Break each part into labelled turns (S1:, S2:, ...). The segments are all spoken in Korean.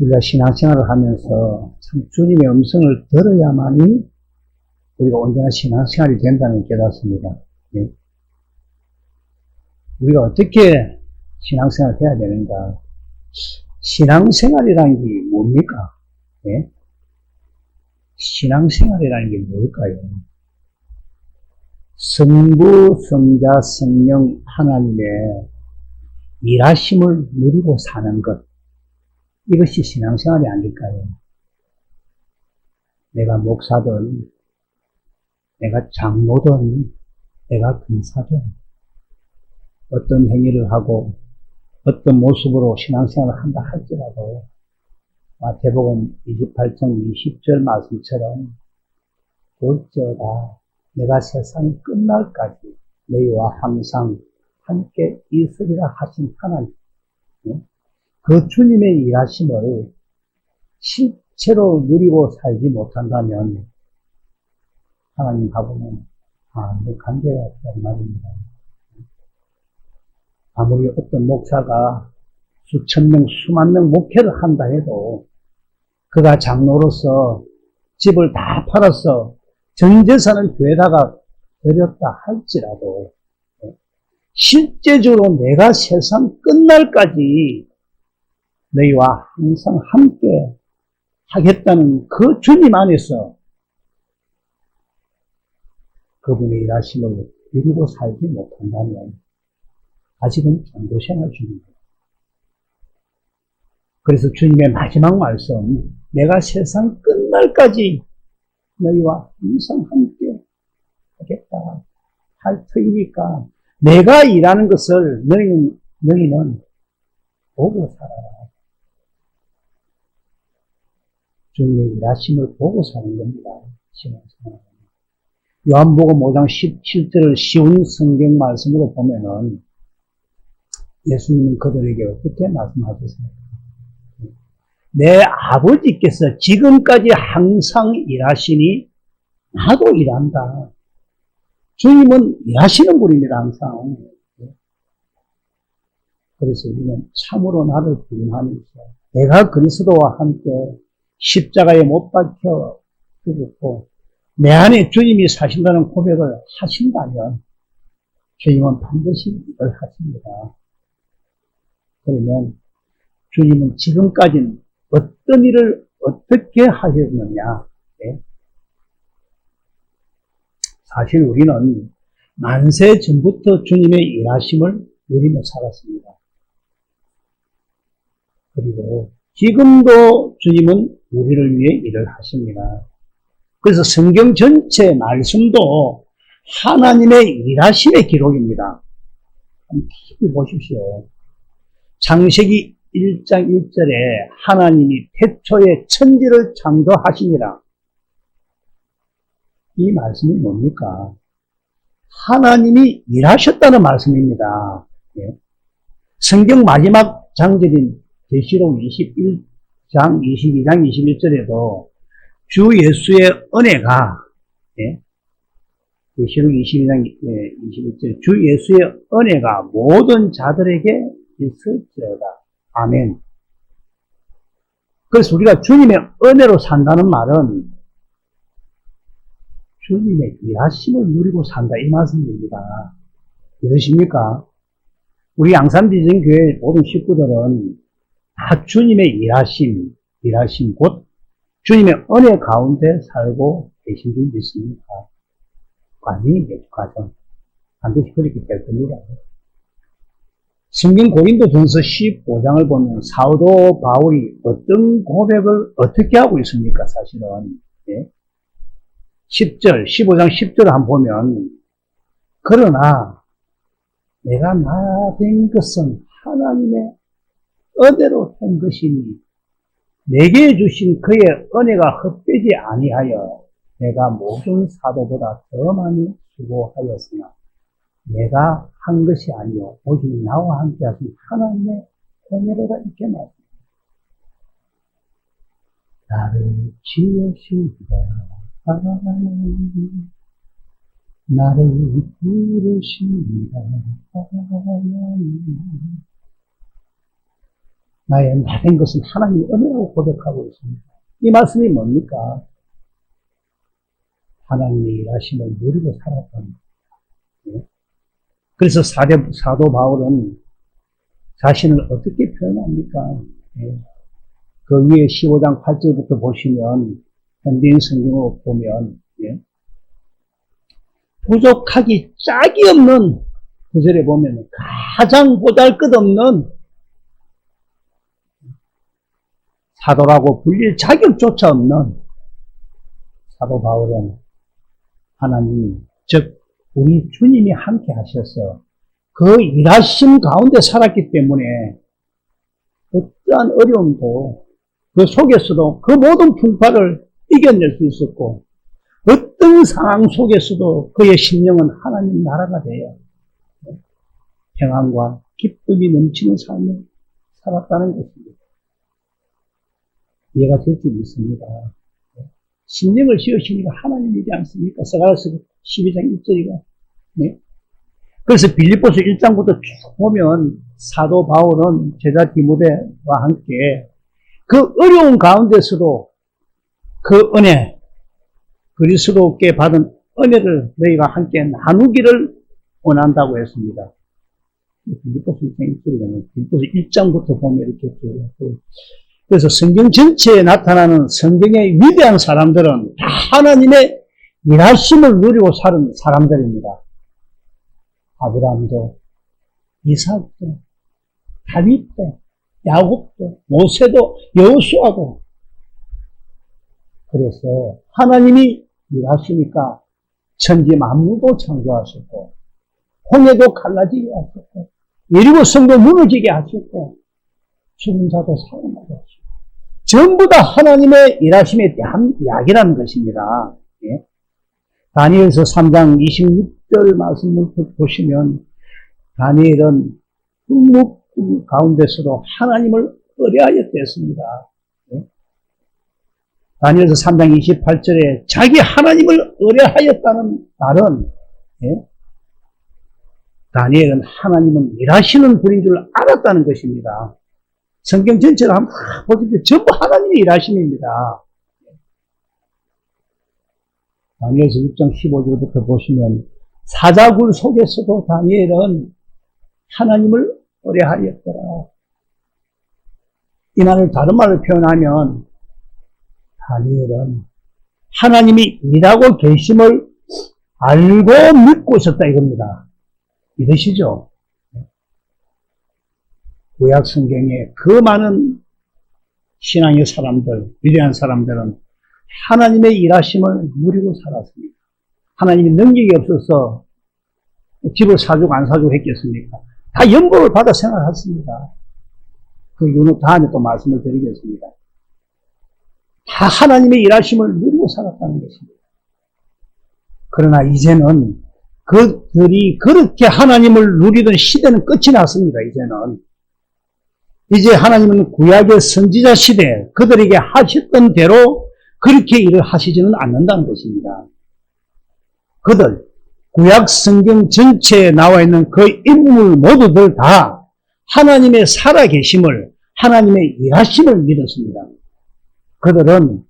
S1: 우리가 신앙생활을 하면서 참 주님의 음성을 들어야만이 우리가 온전한 신앙생활이 된다는 깨닫습니다. 예. 우리가 어떻게 신앙생활을 해야 되는가? 신앙생활이라는 게 뭡니까? 예? 신앙생활이라는 게 뭘까요? 성부, 성자, 성령 하나님의 일하심을 누리고 사는 것. 이것이 신앙생활이 아닐까요? 내가 목사든, 내가 장로든, 내가 근사든, 어떤 행위를 하고, 어떤 모습으로 신앙생활을 한다 할지라도, 마태복음 28장 20절 말씀처럼, 볼지어다 내가 세상 끝날까지 너희와 항상 함께 있으리라 하신 하나님. 그 주님의 일하심을 실체로 누리고 살지 못한다면 하나님하고는 아무 관계가 없다는 말입니다. 아무리 어떤 목사가 수천 명, 수만 명 목회를 한다 해도 그가 장로로서 집을 다 팔아서 전 재산을 교회다가 드렸다 할지라도 실제적으로 내가 세상 끝날까지 너희와 항상 함께 하겠다는 그 주님 안에서 그분의 일하심을 누리고 살지 못한다면 아직은 전도생활 중입니다. 그래서 주님의 마지막 말씀, 내가 세상 끝날까지 너희와 항상 함께 하겠다 할 터이니까 내가 일하는 것을 너희는 보고 살아라. 주님의 일하심을 보고 사는 겁니다. 신앙생활. 요한복음 5장 17절을 쉬운 성경 말씀으로 보면은 예수님은 그들에게 어떻게 말씀하셨습니까? 내 아버지께서 지금까지 항상 일하시니 나도 일한다. 주님은 일하시는 분입니다, 항상. 그래서 우리는 참으로 나를 부인하면서 내가 그리스도와 함께 십자가에 못 박혀 죽었고 내 안에 주님이 사신다는 고백을 하신다면 주님은 반드시 이걸 하십니다. 그러면 주님은 지금까지는 어떤 일을 어떻게 하셨느냐? 네? 사실 우리는 만세 전부터 주님의 일하심을 누리며 살았습니다. 그리고 지금도 주님은 우리를 위해 일을 하십니다. 그래서 성경 전체 말씀도 하나님의 일하심의 기록입니다. 한번 깊이 보십시오. 창세기 1장 1절에 하나님이 태초에 천지를 창조하시니라. 이 말씀이 뭡니까? 하나님이 일하셨다는 말씀입니다. 예. 성경 마지막 장절인 계시록 21장, 22장, 21절에도 주 예수의 은혜가, 예. 계시록 22장, 21절, 주 예수의 은혜가 모든 자들에게 있을지어다. 아멘. 그래서 우리가 주님의 은혜로 산다는 말은 주님의 일하심을 누리고 산다 이 말씀입니다. 이러십니까? 우리 양산비전교회 모든 식구들은 다 주님의 일하심 곧 주님의 은혜 가운데 살고 계신 줄 믿습니다. 과정이겠죠, 과정. 반드시 그렇게 될 겁니다. 성경 고린도전서 15장을 보면 사도 바울이 어떤 고백을 어떻게 하고 있습니까? 사실은. 예? 10절, 15장 10절을 한번 보면 그러나 내가 나 된 것은 하나님의 은혜로 된 것이니 내게 주신 그의 은혜가 헛되지 아니하여 내가 모든 사도보다 더 많이 수고하였으나 내가 한 것이 아니요 오직 나와 함께 하신 하나님의 은혜로다 이렇게 말합니다. 나를 지으시다 하나님 나를 부르시다 하나님 나의 나된 것은 하나님의 은혜라고 고백하고 있습니다. 이 말씀이 뭡니까? 하나님의 일하심을 누리고 살았다는 거예요. 그래서 사도 바울은 자신을 어떻게 표현합니까? 그 위에 15장 8절부터 보시면 현대인 성경을 보면 부족하기 짝이 없는 구절에 보면 가장 보잘것없는 사도라고 불릴 자격조차 없는 사도 바울은 하나님, 즉 우리 주님이 함께 하셔서 그 일하심 가운데 살았기 때문에 어떠한 어려움도 그 속에서도 그 모든 풍파를 이겨낼 수 있었고 어떤 상황 속에서도 그의 심령은 하나님 나라가 되어 평안과 기쁨이 넘치는 삶을 살았다는 것입니다. 이해가 될 수 있습니다. 심령을 씌우시니까 하나님이지 않습니까? 스가랴서 12장 1절이가. 그래서 빌립보서 1장부터 쭉 보면 사도 바울은 제자 디모데와 함께 그 어려운 가운데서도 그 은혜, 그리스도께 받은 은혜를 너희가 함께 나누기를 원한다고 했습니다. 빌립보서 1장 1절이잖아요. 빌립보서 1장부터 보면 이렇게 그래서 성경 전체에 나타나는 성경의 위대한 사람들은 다 하나님의 일하심을 누리고 사는 사람들입니다. 아브라함도, 이삭도, 다윗도, 야곱도, 모세도, 여호수아도. 그래서 하나님이 일하시니까 천지 만물도 창조하셨고 홍해도 갈라지게 하셨고 예리고 성도 무너지게 하셨고 죽은 자도 살아나게 하셨고 전부 다 하나님의 일하심에 대한 이야기라는 것입니다. 다니엘서 3장 26절 말씀을 보시면 다니엘은 흑목 가운데서도 하나님을 의뢰하였댔습니다. 다니엘서 3장 28절에 자기 하나님을 의뢰하였다는 말은 다니엘은 하나님은 일하시는 분인 줄 알았다는 것입니다. 성경 전체를 한번 보십시오. 전부 하나님의 일하심입니다. 다니엘서 6장 15절부터 보시면 사자굴 속에서도 다니엘은 하나님을 의뢰하였더라. 이 말을 다른 말로 표현하면 다니엘은 하나님이 일하고 계심을 알고 믿고 있었다 이겁니다. 이러시죠? 구약 성경에 그 많은 신앙의 사람들, 위대한 사람들은 하나님의 일하심을 누리고 살았습니다. 하나님이 능력이 없어서 집을 사주고 안 사주고 했겠습니까? 다 연보를 받아 생활했습니다. 그 이유는 다음에 또 말씀을 드리겠습니다. 다 하나님의 일하심을 누리고 살았다는 것입니다. 그러나 이제는 그들이 그렇게 하나님을 누리던 시대는 끝이 났습니다. 이제 하나님은 구약의 선지자 시대에 그들에게 하셨던 대로 그렇게 일을 하시지는 않는다는 것입니다. 그들, 구약 성경 전체에 나와 있는 그 인물 모두들 다 하나님의 살아계심을, 하나님의 일하심을 믿었습니다. 그들은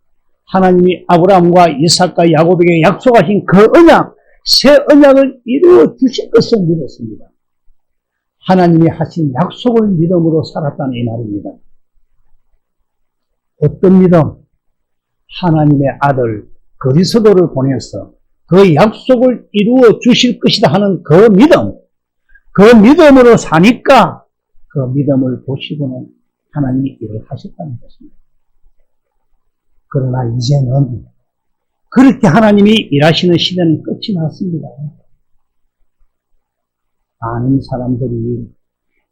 S1: 하나님이 아브라함과 이삭과 야곱에게 약속하신 그 언약, 새 언약을 이루어 주실 것을 믿었습니다. 하나님이 하신 약속을 믿음으로 살았다는 이 말입니다. 어떤 믿음? 하나님의 아들 그리스도를 보내서 그 약속을 이루어 주실 것이다 하는 그 믿음, 그 믿음으로 사니까 그 믿음을 보시고는 하나님이 일을 하셨다는 것입니다. 그러나 이제는 그렇게 하나님이 일하시는 시대는 끝이 났습니다. 많은 사람들이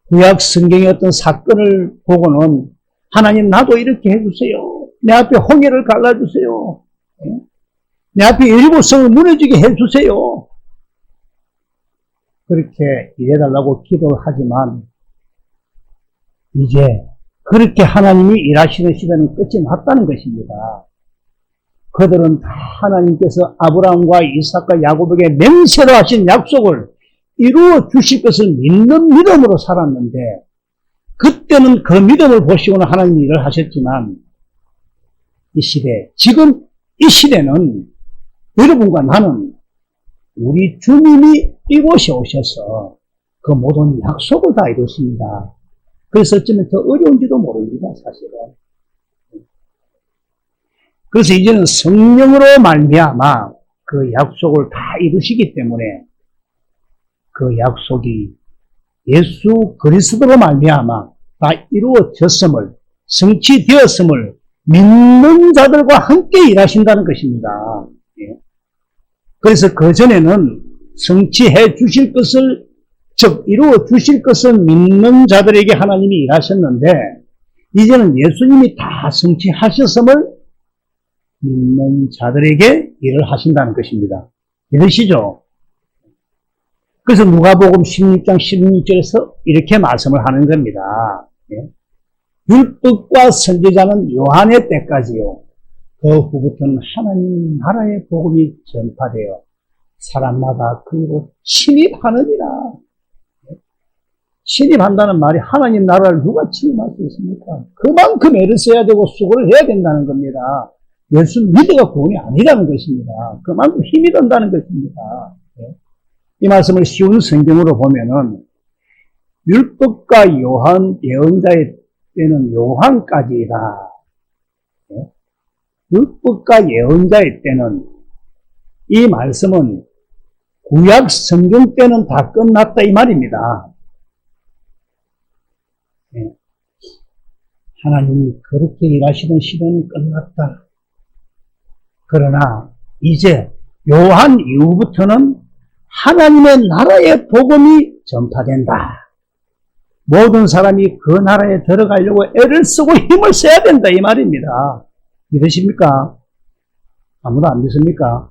S1: 구약 성경의 어떤 사건을 보고는 하나님 나도 이렇게 해주세요. 내 앞에 홍해를 갈라주세요. 내 앞에 여리고성을 무너지게 해주세요. 그렇게 일해달라고 기도를 하지만 이제 그렇게 하나님이 일하시는 시대는 끝이 났다는 것입니다. 그들은 다 하나님께서 아브라함과 이삭과 야곱에게 맹세로 하신 약속을 이루어 주실 것을 믿는 믿음으로 살았는데 그때는 그 믿음을 보시고는 하나님이 일을 하셨지만 이 시대, 지금 이 시대는 여러분과 나는 우리 주님이 이곳에 오셔서 그 모든 약속을 다 이루십니다. 그래서 어쩌면 더 어려운지도 모릅니다, 사실은. 그래서 이제는 성령으로 말미암아 그 약속을 다 이루시기 때문에 그 약속이 예수 그리스도로 말미암아 다 이루어졌음을, 성취되었음을 믿는 자들과 함께 일하신다는 것입니다. 그래서 그전에는 성취해 주실 것을, 즉 이루어 주실 것을 믿는 자들에게 하나님이 일하셨는데 이제는 예수님이 다 성취하셨음을 믿는 자들에게 일을 하신다는 것입니다. 믿으시죠? 그래서 누가복음 16장 16절에서 이렇게 말씀을 하는 겁니다. 율법과 선지자는 요한의 때까지요. 그 후부터는 하나님 나라의 복음이 전파되어 사람마다 그리고 침입하느니라. 침입한다는 말이 하나님 나라를 누가 침입할 수 있습니까? 그만큼 애를 써야 되고 수고를 해야 된다는 겁니다. 예수 믿어가 구원이 아니라는 것입니다. 그만큼 힘이 든다는 것입니다. 이 말씀을 쉬운 성경으로 보면은 율법과 요한 예언자의 때는 요한까지다. 율법과 예언자의 때는 이 말씀은 구약 성경 때는 다 끝났다 이 말입니다. 하나님이 그렇게 일하시던 시대는 끝났다. 그러나 이제 요한 이후부터는 하나님의 나라의 복음이 전파된다. 모든 사람이 그 나라에 들어가려고 애를 쓰고 힘을 써야 된다 이 말입니다. 믿으십니까? 아무도 안 믿습니까?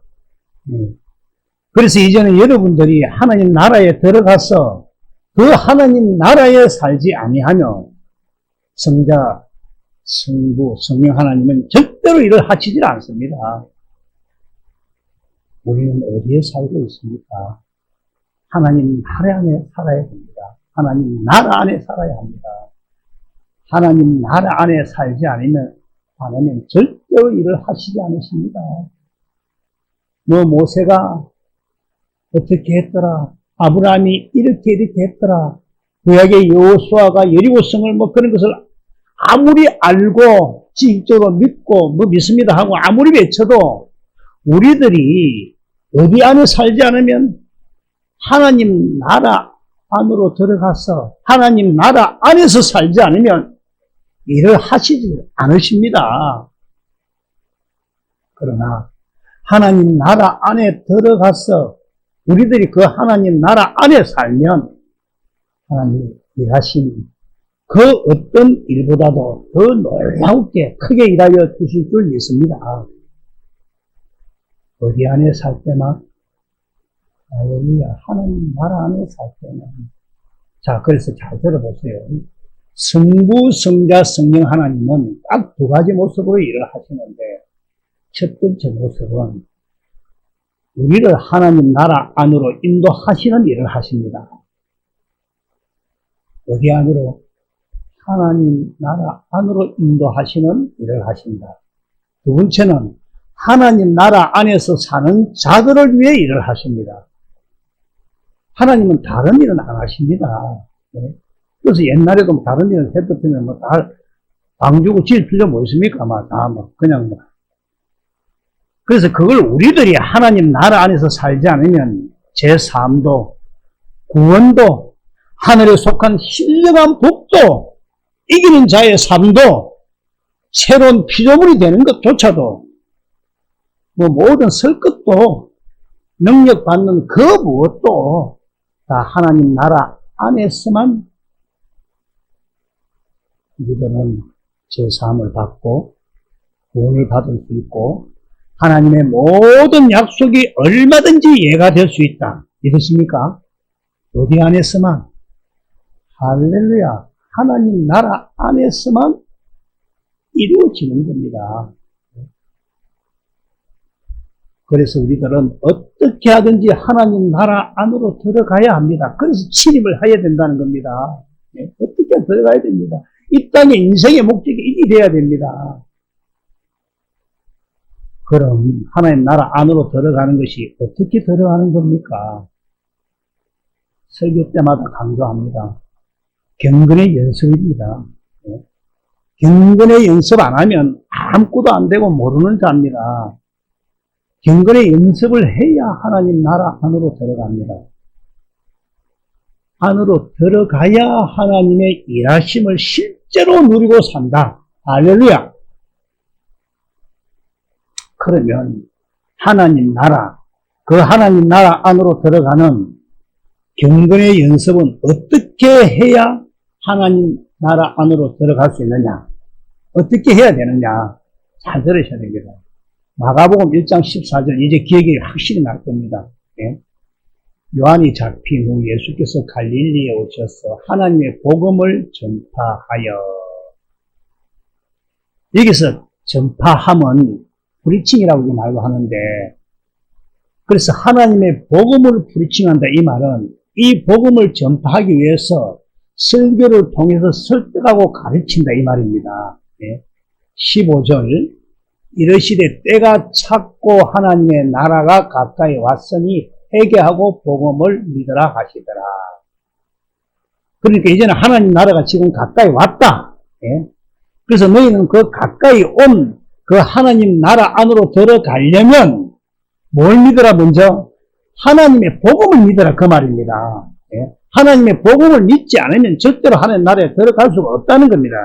S1: 그래서 이제는 여러분들이 하나님 나라에 들어가서 그 하나님 나라에 살지 아니하며 성자, 성부, 성령 하나님은 절대로 일을 하시질 않습니다. 우리는 어디에 살고 있습니까? 하나님 나라 안에 살아야 됩니다. 하나님 나라 안에 살아야 합니다. 하나님 나라 안에 살지 않으면 하나님 절대로 일을 하시지 않으십니다. 모세가 어떻게 했더라? 아브라함이 이렇게 했더라? 구약의 여호수아가 여리고성을 그런 것을 아무리 알고 지식적으로 믿고 믿습니다 하고 아무리 외쳐도 우리들이 어디 안에 살지 않으면 하나님 나라 안으로 들어가서 하나님 나라 안에서 살지 않으면 일을 하시지 않으십니다. 그러나 하나님 나라 안에 들어가서 우리들이 그 하나님 나라 안에 살면 하나님이 일하시는 그 어떤 일보다도 더 놀랍게 크게 일하여 주실 줄 믿습니다. 어디 안에 살 때만? 할렐루야. 하나님 나라 안에 살 때만. 자, 그래서 잘 들어보세요. 성부, 성자, 성령 하나님은 딱 두 가지 모습으로 일을 하시는데 첫 번째 모습은 우리를 하나님 나라 안으로 인도하시는 일을 하십니다. 어디 안으로? 하나님 나라 안으로 인도하시는 일을 하신다. 두 번째는 하나님 나라 안에서 사는 자들을 위해 일을 하십니다. 하나님은 다른 일은 안 하십니다. 그래서 옛날에도 다른 일을 했었으면 다 방 주고 질 필요 뭐 있습니까? 그냥 그래서 그걸 우리들이 하나님 나라 안에서 살지 않으면 제3도, 구원도, 하늘에 속한 신령한 복도, 이기는 자의 삶도, 새로운 피조물이 되는 것조차도, 모든 설 것도, 능력 받는 그 무엇도 다 하나님 나라 안에서만 우리들은 제3을 받고, 구원을 받을 수 있고, 하나님의 모든 약속이 얼마든지 예가 될 수 있다. 믿으십니까? 어디 안에서만? 할렐루야. 하나님 나라 안에서만 이루어지는 겁니다. 그래서 우리들은 어떻게 하든지 하나님 나라 안으로 들어가야 합니다. 그래서 침입을 해야 된다는 겁니다. 예? 어떻게 들어가야 됩니다. 이 땅의 인생의 목적이 이게 돼야 됩니다. 그럼 하나님 나라 안으로 들어가는 것이 어떻게 들어가는 겁니까? 설교 때마다 강조합니다. 경건의 연습입니다. 예? 경건의 연습 안 하면 아무것도 안 되고 모르는 자입니다. 경건의 연습을 해야 하나님 나라 안으로 들어갑니다. 안으로 들어가야 하나님의 일하심을 실제로 누리고 산다. 할렐루야. 그러면 하나님 나라, 그 하나님 나라 안으로 들어가는 경건의 연습은 어떻게 해야 하나님 나라 안으로 들어갈 수 있느냐? 어떻게 해야 되느냐? 잘 들으셔야 됩니다. 마가복음 1장 14절, 이제 기억이 확실히 날 겁니다. 예? 요한이 잡힌 후 예수께서 갈릴리에 오셔서 하나님의 복음을 전파하여. 여기서 전파함은 프리칭이라고 말도 하는데, 그래서 하나님의 복음을 프리칭한다 이 말은 이 복음을 전파하기 위해서 설교를 통해서 설득하고 가르친다 이 말입니다. 예? 15절, 이르시되 때가 찼고 하나님의 나라가 가까이 왔으니 회개하고 복음을 믿으라 하시더라. 그러니까 이제는 하나님 나라가 지금 가까이 왔다. 예? 그래서 너희는 그 가까이 온 그 하나님 나라 안으로 들어가려면 뭘 믿으라 먼저? 하나님의 복음을 믿으라 그 말입니다. 예? 하나님의 복음을 믿지 않으면 절대로 하나님 나라에 들어갈 수가 없다는 겁니다.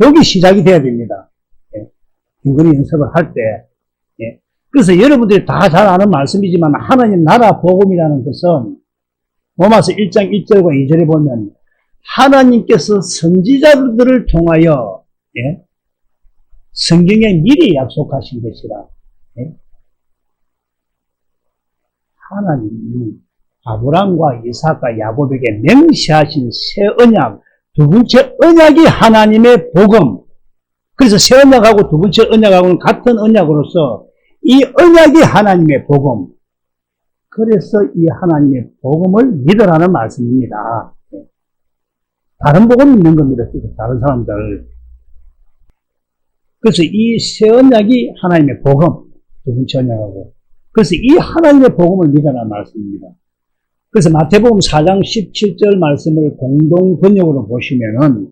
S1: 여기 시작이 돼야 됩니다. 예? 경건의 연습을 할 때. 예? 그래서 여러분들이 다 잘 아는 말씀이지만 하나님 나라 복음이라는 것은 로마서 1장 1절과 2절에 보면 하나님께서 선지자들을 통하여 예? 성경에 미리 약속하신 것이라. 예? 하나님이 아브람과 이삭과 야곱에게 맹세하신 새 언약, 두 번째 언약이 하나님의 복음. 그래서 새 언약하고 두 번째 언약하고는 같은 언약으로서 이 언약이 하나님의 복음. 그래서 이 하나님의 복음을 믿으라는 말씀입니다. 다른 복음 믿는 겁니다. 다른 사람들. 그래서 이 새 언약이 하나님의 복음. 두 번째 언약하고. 그래서 이 하나님의 복음을 믿으라는 말씀입니다. 그래서 마태복음 4장 17절 말씀을 공동 번역으로 보시면은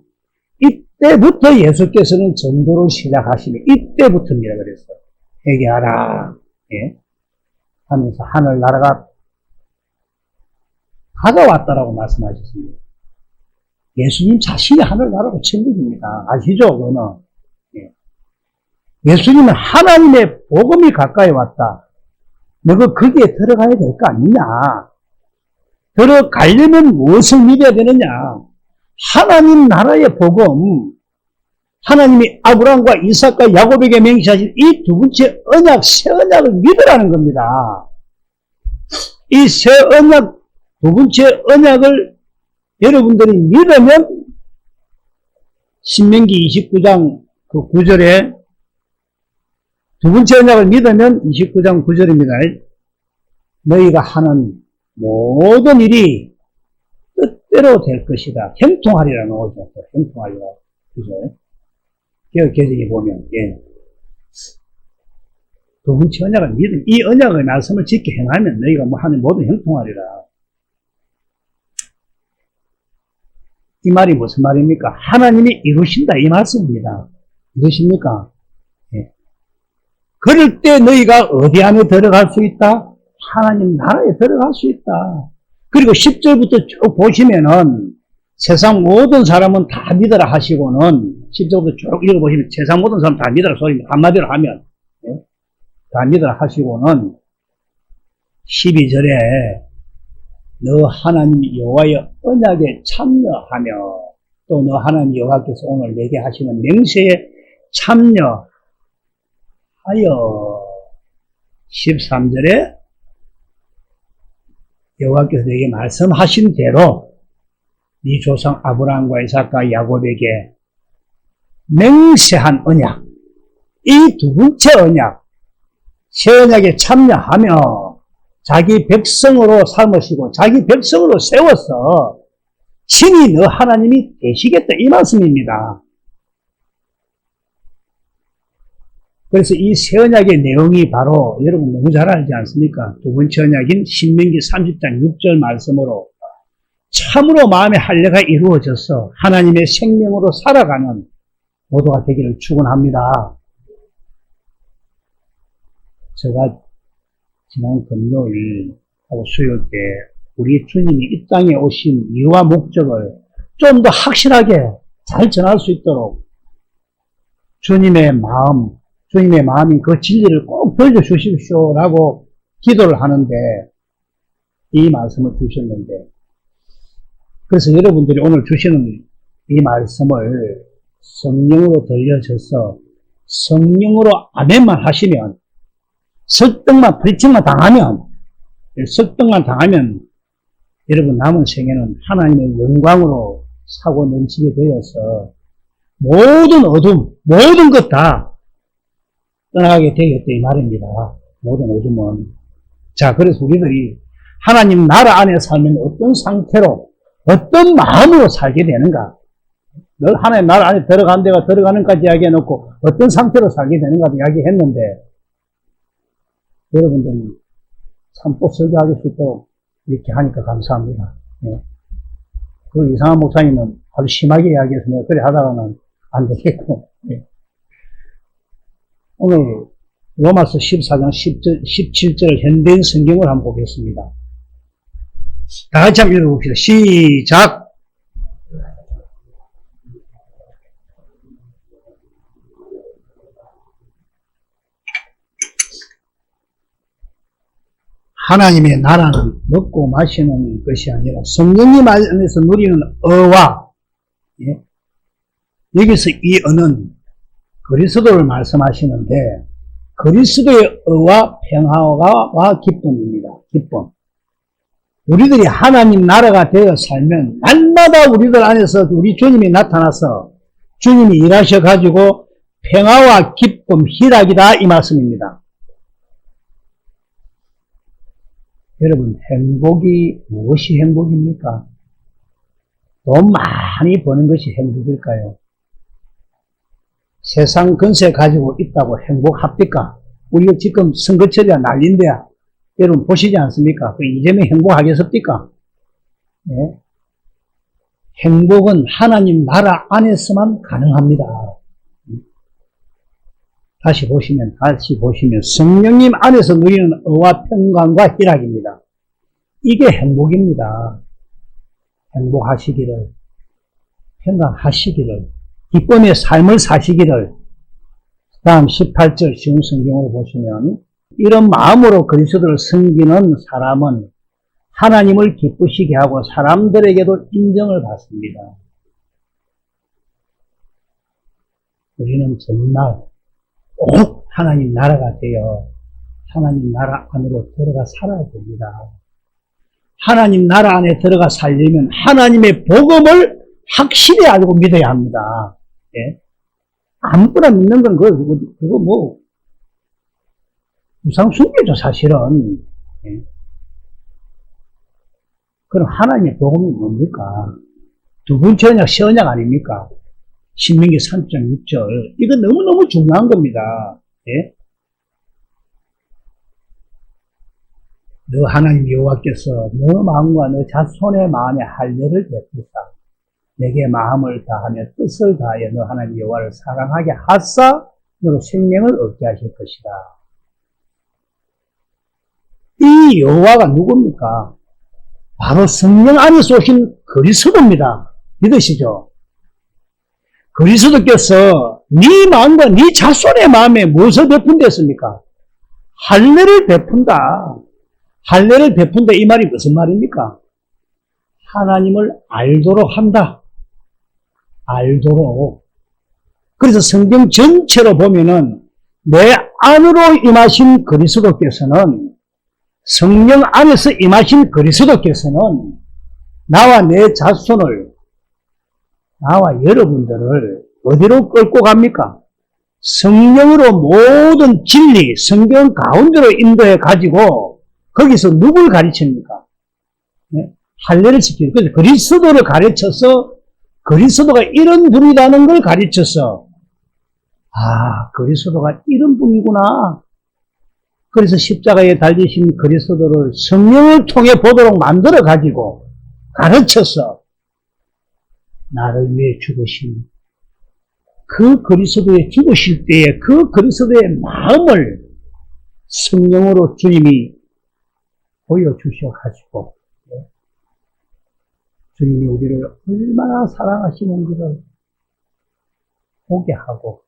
S1: 이때부터 예수께서는 전도를 시작하시면 이때부터입니다. 그래서 회개하라. 예? 하면서 하늘나라가 다가왔다라고 말씀하셨습니다. 예수님 자신이 하늘나라고 천국입니다. 아시죠? 그거는. 예. 예수님은 하나님의 복음이 가까이 왔다. 너가 거기에 들어가야 될 거 아니냐? 들어가려면 무엇을 믿어야 되느냐? 하나님 나라의 복음, 하나님이 아브람과 이삭과 야곱에게 맹세하신 이 두 번째 언약, 새 언약을 믿으라는 겁니다. 이 새 언약, 두 번째 언약을 여러분들이 믿으면 신명기 29장 그 9절에 두 번째 언약을 믿으면 29장 9절입니다. 너희가 하는 모든 일이 뜻대로 될 것이다. 형통하리라 나오죠. 형통하리라. 그죠? 개혁개정에 보면, 예. 두 번째 언약을 믿음, 이 언약의 말씀을 지켜 행하면 너희가 뭐 하는 모든 형통하리라. 이 말이 무슨 말입니까? 하나님이 이루신다. 이 말씀입니다. 이루십니까? 예. 그럴 때 너희가 어디 안에 들어갈 수 있다? 하나님 나라에 들어갈 수 있다. 그리고 10절부터 쭉 보시면은 세상 모든 사람은 다 믿어라 하시고는 10절부터 쭉 읽어보시면 세상 모든 사람 다 믿어라 소리입니다. 한마디로 하면 예? 다 믿어라 하시고는 12절에 너 하나님 여호와의 언약에 참여하며 또 너 하나님 여호와께서 오늘 내게 하시는 맹세에 참여하여 13절에 여호와께서 내게 말씀하신 대로 네 조상 아브라함과 이삭과 야곱에게 맹세한 언약, 이 두 번째 언약, 새 언약에 참여하며 자기 백성으로 삼으시고 자기 백성으로 세워서 친히 너 하나님이 되시겠다 이 말씀입니다. 그래서 이 새 언약의 내용이 바로 여러분 너무 잘 알지 않습니까? 두 번째 언약인 신명기 30장 6절 말씀으로 참으로 마음의 할례가 이루어져서 하나님의 생명으로 살아가는 모두가 되기를 축원합니다. 제가 지난 금요일 하고 수요일 때 우리 주님이 이 땅에 오신 이유와 목적을 좀 더 확실하게 잘 전할 수 있도록 주님의 마음인 그 진리를 꼭 들려주십시오라고 기도를 하는데 이 말씀을 주셨는데, 그래서 여러분들이 오늘 주시는 이 말씀을 성령으로 들려져서 성령으로 아멘만 하시면, 설득만 당하면 여러분 남은 생애는 하나님의 영광으로 사고 넘치게 되어서 모든 어둠, 모든 것 다 떠나가게 되겠다 이 말입니다. 모든 어둠은. 자, 그래서 우리들이 하나님 나라 안에 살면 어떤 상태로, 어떤 마음으로 살게 되는가? 늘 하나님 나라 안에 들어간 데가 들어가는까지 이야기해놓고 어떤 상태로 살게 되는가 이야기했는데, 여러분들이 참고 설교할 수 있도록 이렇게 하니까 감사합니다. 예. 그 이상한 목사님은 아주 심하게 이야기해서 내가 그래 하다가는 안 되겠고. 예. 오늘 로마서 14장 17절 현대인 성경을 한번 보겠습니다. 다 같이 한번 읽어봅시다. 시작! 하나님의 나라는 먹고 마시는 것이 아니라 성령님 안에서 누리는 의와, 예? 여기서 이 의는 그리스도를 말씀하시는데 그리스도의 의와 평화와 기쁨입니다. 기쁨. 우리들이 하나님 나라가 되어 살면 날마다 우리들 안에서 우리 주님이 나타나서 주님이 일하셔가지고 평화와 기쁨, 희락이다 이 말씀입니다. 여러분, 행복이 무엇이 행복입니까? 돈 많이 버는 것이 행복일까요? 세상 근세 가지고 있다고 행복합니까? 우리가 지금 선거철이야 난린데야 여러분 보시지 않습니까? 그 이재명이 행복하겠습니까? 네. 행복은 하나님 나라 안에서만 가능합니다. 다시 보시면 성령님 안에서 누리는 의와 평강과 희락입니다. 이게 행복입니다. 행복하시기를, 평강하시기를, 기쁨의 삶을 사시기를. 다음 18절 쉬운 성경으로 보시면 이런 마음으로 그리스도를 섬기는 사람은 하나님을 기쁘시게 하고 사람들에게도 인정을 받습니다. 우리는 정말 꼭 하나님 나라가 되어 하나님 나라 안으로 들어가 살아야 됩니다. 하나님 나라 안에 들어가 살려면 하나님의 복음을 확실히 알고 믿어야 합니다. 예? 아무거나 믿는 건 그거 뭐 우상숭배죠 사실은. 예? 그럼 하나님의 복음이 뭡니까? 두 번째 언약, 새 언약 아닙니까? 신명기 3.6절. 이거 너무너무 중요한 겁니다. 예? 너 하나님 여호와께서 너 마음과 너 자손의 마음에 할례를 베푸사 내게 마음을 다하며 뜻을 다하여 너 하나님 여호와를 사랑하게 하사 너로 생명을 얻게 하실 것이다. 이 여호와가 누굽니까? 바로 성령 안에서 오신 그리스도입니다. 믿으시죠? 그리스도께서 네 마음과 네 자손의 마음에 무엇을 베푼댔습니까? 할례를 베푼다. 할례를 베푼다 이 말이 무슨 말입니까? 하나님을 알도록 한다. 알도록. 그래서 성경 전체로 보면은 내 안으로 임하신 그리스도께서는, 성령 안에서 임하신 그리스도께서는 나와 내 자손을, 나와 여러분들을 어디로 끌고 갑니까? 성령으로 모든 진리, 성경 가운데로 인도해 가지고 거기서 누굴 가르칩니까? 네? 할례를 지키는, 그래서 그리스도를 가르쳐서 그리스도가 이런 분이라는 걸 가르쳐서 그리스도가 이런 분이구나. 그래서 십자가에 달리신 그리스도를 성령을 통해 보도록 만들어 가지고 가르쳐서 나를 위해 죽으신 그 그리스도의 죽으실 때에 그 그리스도의 마음을 성령으로 주님이 보여주셔가지고 주님이 우리를 얼마나 사랑하시는지를 보게 하고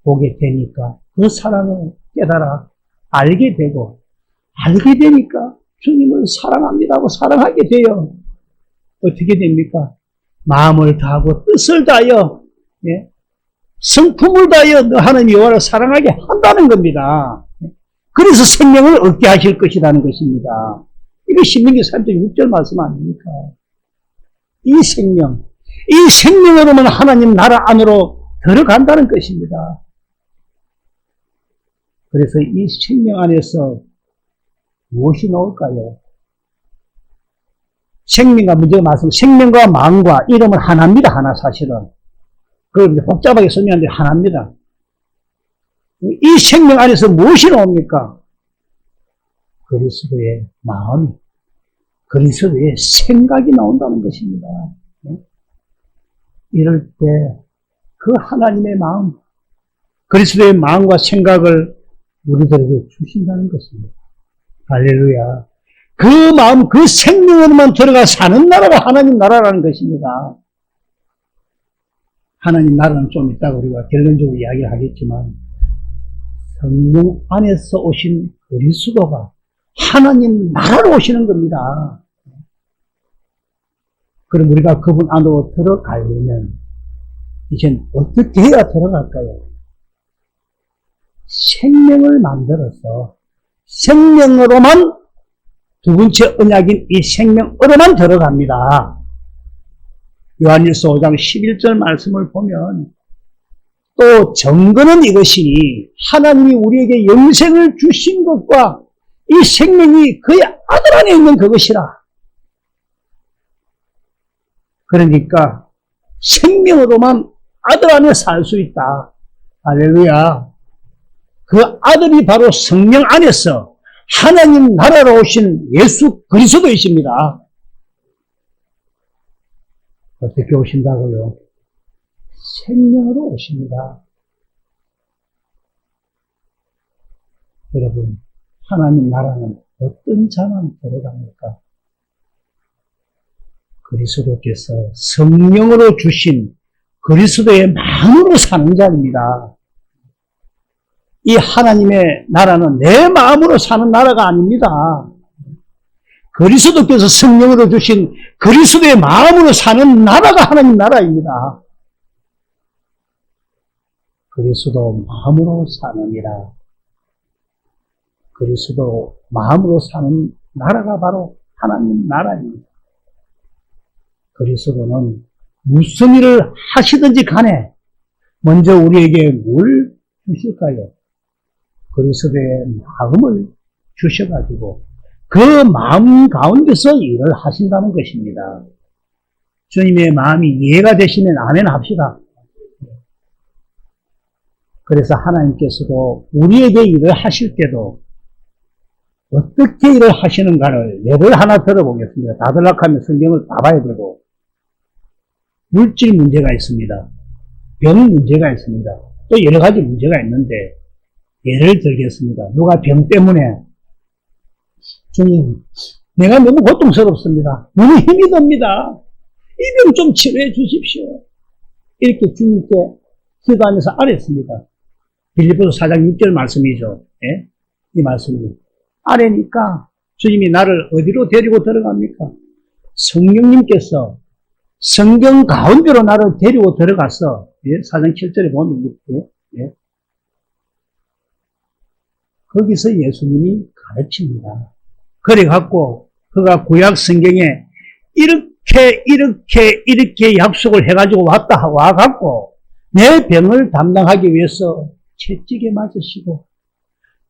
S1: 보게 되니까 그 사랑을 깨달아 알게 되고 알게 되니까 주님을 사랑합니다고 사랑하게 돼요. 어떻게 됩니까? 마음을 다하고 뜻을 다하여 성품을 다하여 너 하나님 여호와를 사랑하게 한다는 겁니다. 그래서 생명을 얻게 하실 것이라는 것입니다. 이거 신명기 3장 6절 말씀 아닙니까? 이 생명으로만 하나님 나라 안으로 들어간다는 것입니다. 그래서 이 생명 안에서 무엇이 나올까요? 생명과 문제가 말씀, 생명과 마음과 이름은 하나입니다. 하나 사실은. 그걸 복잡하게 설명하는데 하나입니다. 이 생명 안에서 무엇이 나옵니까? 그리스도의 마음이, 그리스도의 생각이 나온다는 것입니다. 이럴 때 그 하나님의 마음, 그리스도의 마음과 생각을 우리들에게 주신다는 것입니다. 할렐루야. 그 마음, 그 생명으로만 들어가 사는 나라가 하나님 나라라는 것입니다. 하나님 나라는 좀 이따가 우리가 결론적으로 이야기를 하겠지만 성령 안에서 오신 그리스도가 하나님 나라로 오시는 겁니다. 그럼 우리가 그분 안으로 들어가려면 이젠 어떻게 해야 들어갈까요? 생명을 만들어서 생명으로만 두 번째 언약인 이 생명으로만 들어갑니다. 요한일서 5장 11절 말씀을 보면 또 증거는 이것이니 하나님이 우리에게 영생을 주신 것과 이 생명이 그의 아들 안에 있는 그것이라. 그러니까 생명으로만 아들 안에 살 수 있다. 할렐루야. 그 아들이 바로 성령 안에서 하나님 나라로 오신 예수 그리스도이십니다. 어떻게 오신다고요? 생명으로 오십니다. 여러분, 하나님 나라는 어떤 자만 들어갑니까? 그리스도께서 성령으로 주신 그리스도의 마음으로 사는 자입니다. 이 하나님의 나라는 내 마음으로 사는 나라가 아닙니다. 그리스도께서 성령으로 주신 그리스도의 마음으로 사는 나라가 하나님 나라입니다. 그리스도 마음으로 사느니라. 그리스도 마음으로 사는 나라가 바로 하나님 나라입니다. 그리스도는 무슨 일을 하시든지 간에 먼저 우리에게 뭘 주실까요? 그리스도의 마음을 주셔가지고 그 마음 가운데서 일을 하신다는 것입니다. 주님의 마음이 이해가 되시면 아멘 합시다. 그래서 하나님께서도 우리에게 일을 하실 때도 어떻게 일을 하시는가를 예를 하나 들어보겠습니다. 다들락하면 성경을 다 봐야 되고 물질 문제가 있습니다. 병 문제가 있습니다. 또 여러 가지 문제가 있는데 예를 들겠습니다. 누가 병 때문에 주님, 내가 너무 고통스럽습니다. 너무 힘이 듭니다. 이 병 좀 치료해 주십시오. 이렇게 주님께 기도하면서 아뢰습니다. 빌립보서 4장 6절 말씀이죠. 예? 이 말씀이. 아뢰니까 주님이 나를 어디로 데리고 들어갑니까? 성령님께서 성경 가운데로 나를 데리고 들어가서 4장 7절에 보면 이렇게 거기서 예수님이 가르칩니다. 그래갖고 그가 구약 성경에 이렇게 약속을 해가지고 와갖고 내 병을 담당하기 위해서 채찍에 맞으시고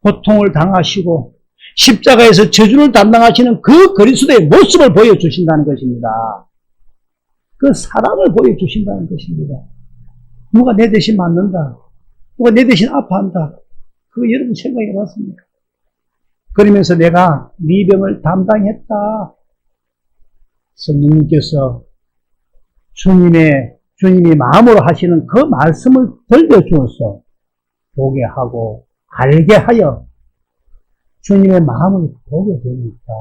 S1: 고통을 당하시고 십자가에서 저주를 담당하시는 그 그리스도의 모습을 보여주신다는 것입니다. 그 사랑을 보여주신다는 것입니다. 누가 내 대신 맞는다. 누가 내 대신 아파한다. 그거 여러분 생각해 봤습니까? 그러면서 내가 네 병을 담당했다. 성령님께서 주님이 마음으로 하시는 그 말씀을 들려주어서 보게 하고 알게 하여 주님의 마음을 보게 되니까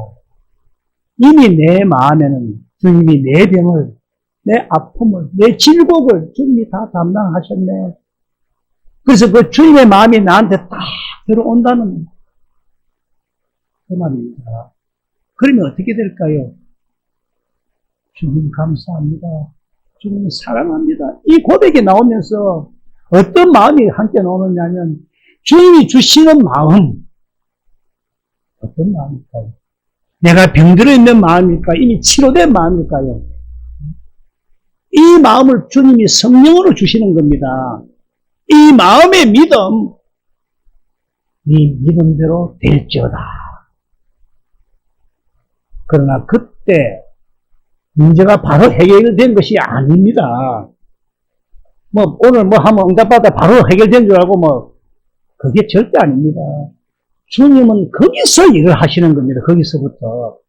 S1: 이미 내 마음에는 주님이 내 병을, 내 아픔을, 내 질곡을 주님이 다 담당하셨네. 그래서 그 주님의 마음이 나한테 딱 들어온다는 그 말입니다. 그러면 어떻게 될까요? 주님 감사합니다. 주님 사랑합니다. 이 고백이 나오면서 어떤 마음이 함께 나오느냐면 주님이 주시는 마음, 어떤 마음일까요? 내가 병들어 있는 마음일까? 이미 치료된 마음일까요? 이 마음을 주님이 성령으로 주시는 겁니다. 이 마음의 믿음, 네 믿음대로 될지어다. 그러나 그때 문제가 바로 해결된 것이 아닙니다. 오늘 하면 응답받아 바로 해결된 줄 알고 그게 절대 아닙니다. 주님은 거기서 일을 하시는 겁니다. 거기서부터.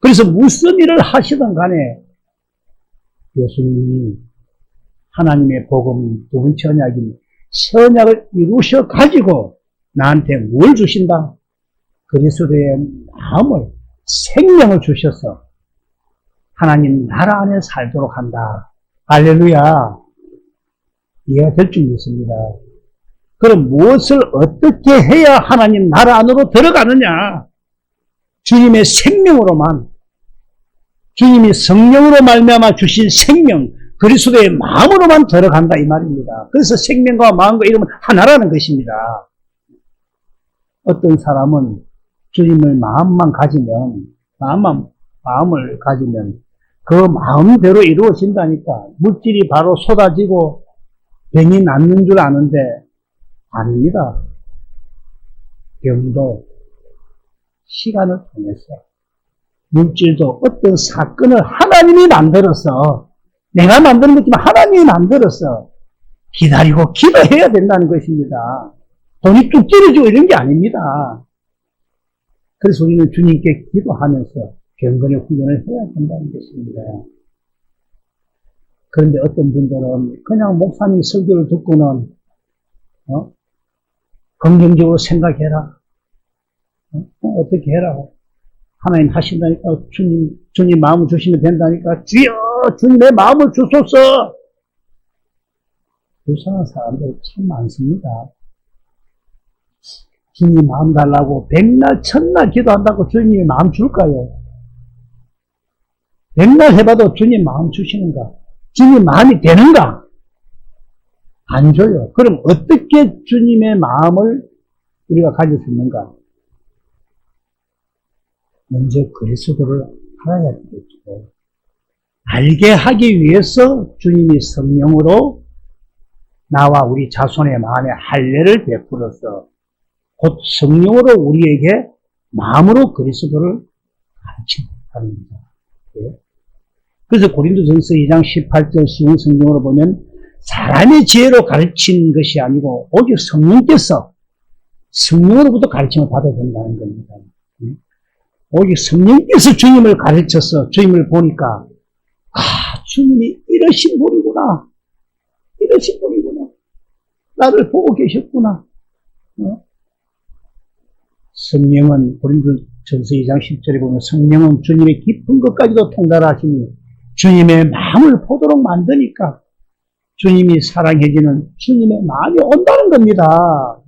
S1: 그래서 무슨 일을 하시든 간에 예수님이 하나님의 복음 두 번째 언약인 선약을 이루셔 가지고 나한테 뭘 주신다? 그리스도의 마음을, 생명을 주셔서 하나님 나라 안에 살도록 한다. 할렐루야. 이해가 될 줄 믿습니다. 그럼 무엇을 어떻게 해야 하나님 나라 안으로 들어가느냐? 주님의 생명으로만, 주님이 성령으로 말미암아 주신 생명, 그리스도의 마음으로만 들어간다 이 말입니다. 그래서 생명과 마음과 이름은 하나라는 것입니다. 어떤 사람은 주님을 마음을 가지면 그 마음대로 이루어진다니까. 물질이 바로 쏟아지고 병이 낫는 줄 아는데 아닙니다. 병도 시간을 통해서, 물질도 어떤 사건을 하나님이 만들어서, 내가 만드는 것지만 하나님이 만들어서 기다리고 기도해야 된다는 것입니다. 돈이 뚝 떨어지고 이런 게 아닙니다. 그래서 우리는 주님께 기도하면서 경건의 훈련을 해야 된다는 것입니다. 그런데 어떤 분들은 그냥 목사님 설교를 듣고는 긍정적으로 생각해라. 어떻게 해라고. 하나님 하신다니까. 주님 마음을 주시면 된다니까. 주여 주님의 마음을 주소서. 불쌍한 사람들 참 많습니다. 주님 마음 달라고 백날 천날 기도한다고 주님이 마음 줄까요? 백날 해봐도 주님 마음 주시는가? 주님 마음이 되는가? 안 줘요. 그럼 어떻게 주님의 마음을 우리가 가질 수 있는가? 먼저 그리스도를 알아야 되겠죠. 알게 하기 위해서 주님이 성령으로 나와 우리 자손의 마음에 할례를 베풀어서 곧 성령으로 우리에게 마음으로 그리스도를 가르친다는 겁니다. 그래서 고린도전서 2장 18절 쉬운 성경으로 보면 사람의 지혜로 가르친 것이 아니고 오직 성령으로부터 가르침을 받아야 된다는 겁니다. 오직 성령께서 주님을 가르쳐서 주님을 보니까 주님이 이러신 분이구나. 이러신 분이구나. 나를 보고 계셨구나. 성령은 고린도전서 2장 10절에 보면 성령은 주님의 깊은 것까지도 통달하시니 주님의 마음을 보도록 만드니까 주님이 사랑해지는 주님의 마음이 온다는 겁니다.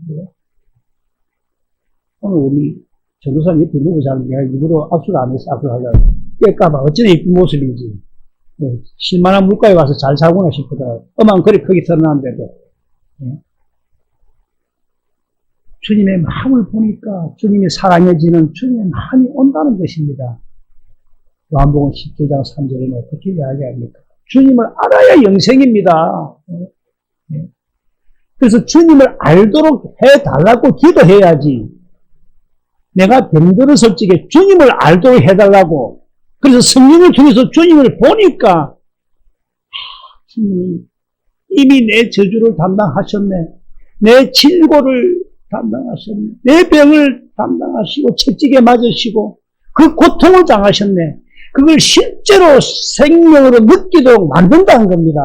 S1: 오늘 우리 전도사님 옆에 누구 자는 내가 일부러 악수를 안 해서 악수하려고 깰까봐 어쩌나 이쁜 모습인지 실만한 물가에 와서 잘 사구나 싶더라고요. 엄한 그리 크게 드러나는데도 주님의 마음을 보니까 주님이 사랑해지는 주님의 마음이 온다는 것입니다. 요한복음 19장 3절에는 어떻게 이야기합니까? 주님을 알아야 영생입니다. 그래서 주님을 알도록 해달라고 기도해야지. 내가 병들었을 적에 주님을 알도록 해달라고. 그래서 성령을 통해서 주님을 보니까 주님이 이미 내 저주를 담당하셨네. 내 질고를 담당하셨네. 내 병을 담당하시고 채찍에 맞으시고 그 고통을 당하셨네. 그걸 실제로 생명으로 느끼도록 만든다는 겁니다.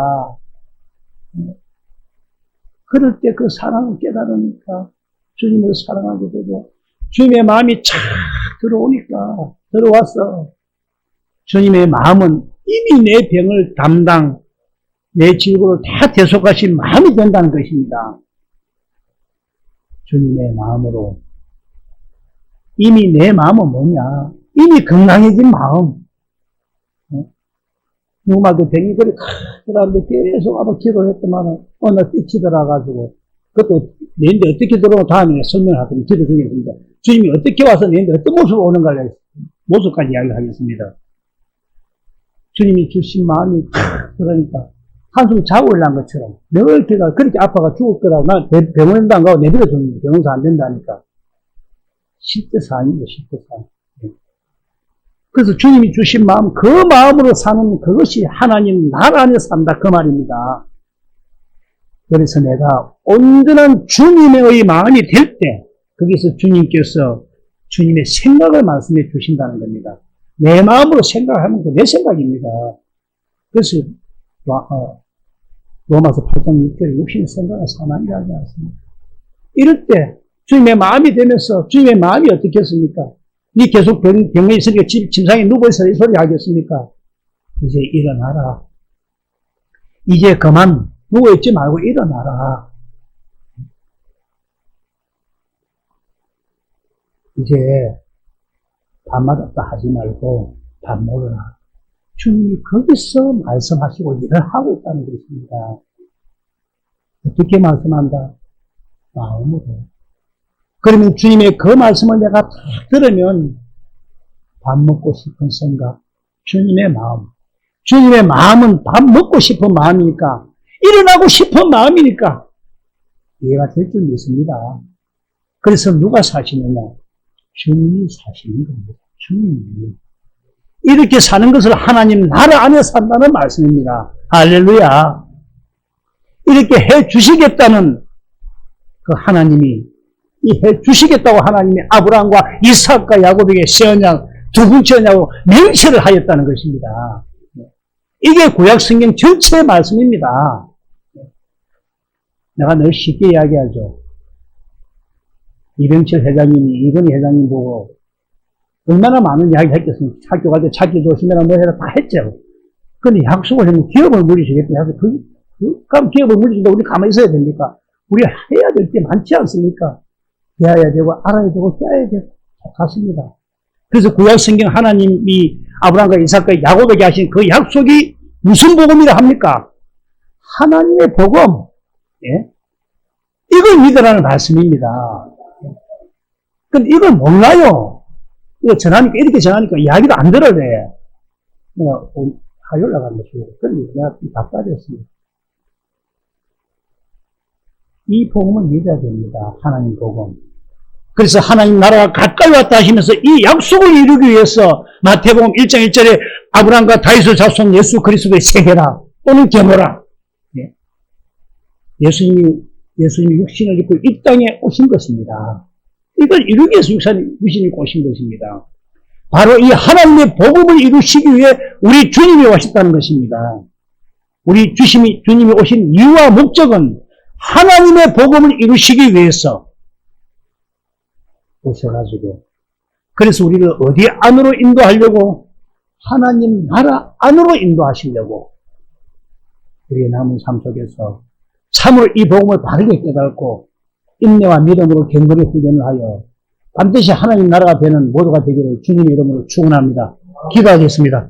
S1: 그럴 때 그 사랑을 깨달으니까 주님을 사랑하게 되고 주님의 마음이 착 들어와서 주님의 마음은 이미 내 병을 담당, 내 질고를 다 대속하신 마음이 된다는 것입니다. 주님의 마음으로. 이미 내 마음은 뭐냐? 이미 건강해진 마음. 누구말도 병이 그리 크더라는데 계속 아마 기도를 했더만 어느 날 삐치 들어가지고 그것도 내인데 어떻게 들어오면 다음에 설명하거든요. 기도 중에 있습니다. 주님이 어떻게 와서 내인데 어떤 모습으로 오는가를 모습까지 이야기하겠습니다. 주님이 주신 마음이 그러니까 한숨 자고 일어난 것처럼 늘 걔가 그렇게 아파가 죽을 거라고 나 병원에도 안 가고 내버려줬는데 병원에서 안 된다니까. 10대 4입니다. 10대 4. 그래서 주님이 주신 마음, 그 마음으로 사는 그것이 하나님 나라 안에 산다 그 말입니다. 그래서 내가 온전한 주님의 마음이 될 때 거기서 주님께서 주님의 생각을 말씀해 주신다는 겁니다. 내 마음으로 생각하면 내 생각입니다. 그래서 로마서 8장 6절에 육신의 생각을 사나이라 하지 않습니까? 이럴 때 주님의 마음이 되면서 주님의 마음이 어떻게 했습니까? 니 계속 병에 있으니까 침상에 누워있어 이 소리 하겠습니까? 이제 일어나라. 이제 그만 누워있지 말고 일어나라. 이제 밤마다 하지 말고 밥 먹어라. 주님이 거기서 말씀하시고 일을 하고 있다는 것입니다. 어떻게 말씀한다? 마음으로. 그러면 주님의 그 말씀을 내가 딱 들으면 밥 먹고 싶은 생각, 주님의 마음. 주님의 마음은 밥 먹고 싶은 마음이니까, 일어나고 싶은 마음이니까 이해가 될 줄 믿습니다. 그래서 누가 사시느냐? 주님이 사시는 겁니다. 주님이. 이렇게 사는 것을 하나님 나라 안에 산다는 말씀입니다. 할렐루야. 이렇게 해 주시겠다는 그 하나님이 해 주시겠다고 하나님이 아브라함과 이삭과 야곱에게 새 언약, 두 번째 언약으로 맹세를 하였다는 것입니다. 이게 구약 성경 전체의 말씀입니다. 내가 늘 쉽게 이야기하죠. 이병철 회장님이 이건희 회장님 보고 얼마나 많은 이야기를 했겠습니까? 학교 갈 때 찾기 조심해라 뭐 해라 다 했죠. 근데 약속을 하면 기업을 물리시겠다. 그럼 기업을 물리시는데 우리 가만히 있어야 됩니까? 우리가 해야 될 게 많지 않습니까? 배워야 되고 알아야 되고 깨야 되고 같습니다. 그래서 구약 성경 하나님이 아브라함과 이삭과 야곱에게 하신 그 약속이 무슨 복음이라 합니까? 하나님의 복음. 예? 이걸 믿으라는 말씀입니다. 근데 이걸 몰라요. 이거 전하니까 이렇게 전하니까 이야기도 안 들어야 돼. 내가 화요일 나간 것이고 그러니까 내가 답답했습니다. 이 복음을 믿어야 됩니다. 하나님 복음. 그래서 하나님 나라가 가까이 왔다 하시면서 이 약속을 이루기 위해서 마태복음 1장 1절에 아브라함과 다윗의 자손 예수 그리스도의 세계라 또는 계모라. 예. 예수님이 육신을 입고 이 땅에 오신 것입니다. 이걸 이루기 위해서 육신이 오신 것입니다. 바로 이 하나님의 복음을 이루시기 위해 우리 주님이 오셨다는 것입니다. 우리 주님이 오신 이유와 목적은 하나님의 복음을 이루시기 위해서 오셔가지고 그래서 우리를 어디 안으로 인도하려고? 하나님 나라 안으로 인도하시려고 우리의 남은 삶 속에서 참으로 이 복음을 바르게 깨닫고 인내와 믿음으로 견고히 훈련을 하여 반드시 하나님 나라가 되는 모두가 되기를 주님의 이름으로 축원합니다. 기도하겠습니다.